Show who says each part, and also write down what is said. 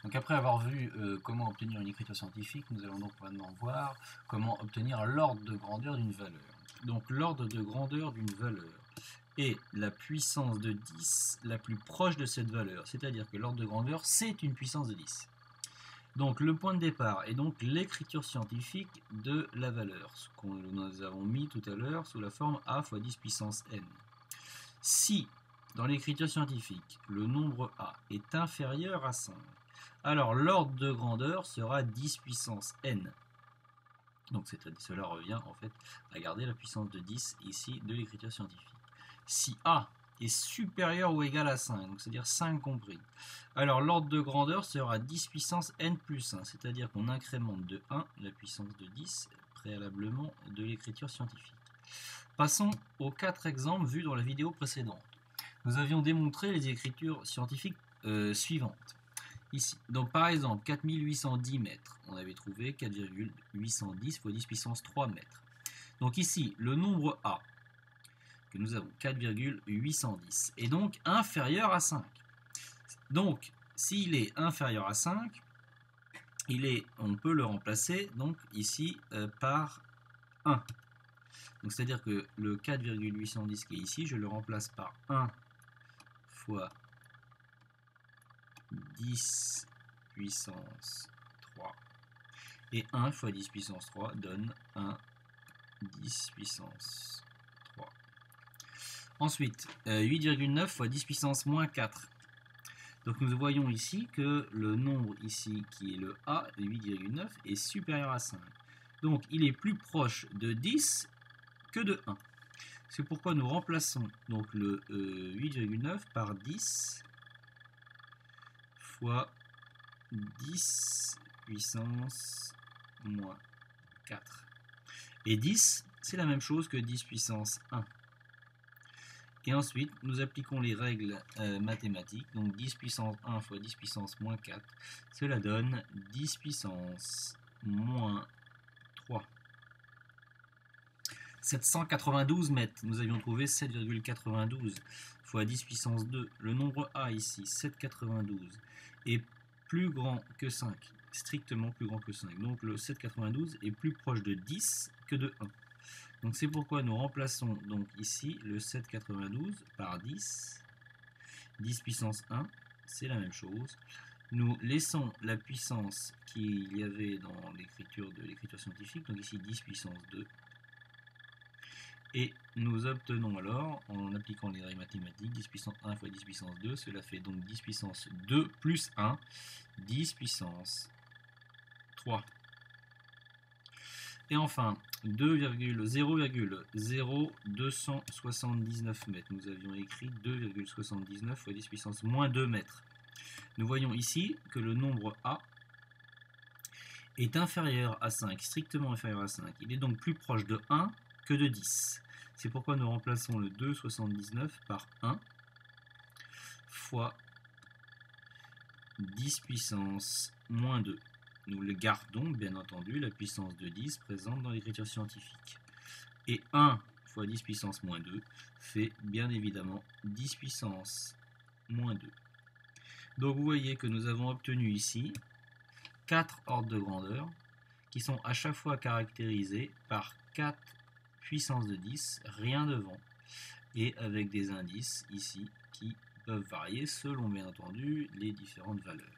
Speaker 1: Donc après avoir vu comment obtenir une écriture scientifique, nous allons donc maintenant voir comment obtenir l'ordre de grandeur d'une valeur. Donc l'ordre de grandeur d'une valeur est la puissance de 10 la plus proche de cette valeur, c'est-à-dire que l'ordre de grandeur c'est une puissance de 10. Donc le point de départ est donc l'écriture scientifique de la valeur, ce que nous avons mis tout à l'heure sous la forme a fois 10 puissance n. Si dans l'écriture scientifique le nombre a est inférieur à 5, alors l'ordre de grandeur sera 10 puissance n. Donc cela revient en fait à garder la puissance de 10 ici de l'écriture scientifique. Si a est supérieur ou égal à 5, donc c'est-à-dire 5 compris, alors l'ordre de grandeur sera 10 puissance n plus 1, c'est-à-dire qu'on incrémente de 1 la puissance de 10 préalablement de l'écriture scientifique. Passons aux 4 exemples vus dans la vidéo précédente. Nous avions démontré les écritures scientifiques suivantes. Ici. Donc par exemple 4810 mètres, on avait trouvé 4,810 fois 10 puissance 3 mètres. Donc ici, le nombre A, que nous avons 4,810, est donc inférieur à 5. Donc s'il est inférieur à 5, on peut le remplacer donc ici par 1. Donc c'est-à-dire que le 4,810 qui est ici, je le remplace par 1 fois 10 puissance 3 et 1 fois 10 puissance 3 donne 1 10 puissance 3. Ensuite 8,9 fois 10 puissance moins 4. Donc nous voyons ici que le nombre ici qui est le A de 8,9 est supérieur à 5. Donc il est plus proche de 10 que de 1. C'est pourquoi nous remplaçons donc le 8,9 par 10 fois 10 puissance moins 4. Et 10, c'est la même chose que 10 puissance 1. Et ensuite, nous appliquons les règles mathématiques. Donc 10 puissance 1 fois 10 puissance moins 4, cela donne 10 puissance moins 3. 792 mètres, nous avions trouvé 7,92 fois 10 puissance 2. Le nombre A ici, 792, est plus grand que 5, strictement plus grand que 5. Donc le 792 est plus proche de 10 que de 1. Donc c'est pourquoi nous remplaçons donc ici le 792 par 10. 10 puissance 1, c'est la même chose. Nous laissons la puissance qu'il y avait dans l'écriture de l'écriture scientifique, donc ici 10 puissance 2. Et nous obtenons alors, en appliquant les règles mathématiques, 10 puissance 1 fois 10 puissance 2, cela fait donc 10 puissance 2 plus 1, 10 puissance 3. Et enfin, 0,0279 mètres. Nous avions écrit 2,79 fois 10 puissance moins 2 mètres. Nous voyons ici que le nombre A est inférieur à 5, strictement inférieur à 5. Il est donc plus proche de 1 que de 10. C'est pourquoi nous remplaçons le 2,79 par 1 fois 10 puissance moins 2. Nous le gardons, bien entendu, la puissance de 10 présente dans l'écriture scientifique. Et 1 fois 10 puissance moins 2 fait bien évidemment 10 puissance moins 2. Donc vous voyez que nous avons obtenu ici 4 ordres de grandeur qui sont à chaque fois caractérisés par 4 puissance de 10, rien devant, et avec des indices ici qui peuvent varier selon bien entendu les différentes valeurs.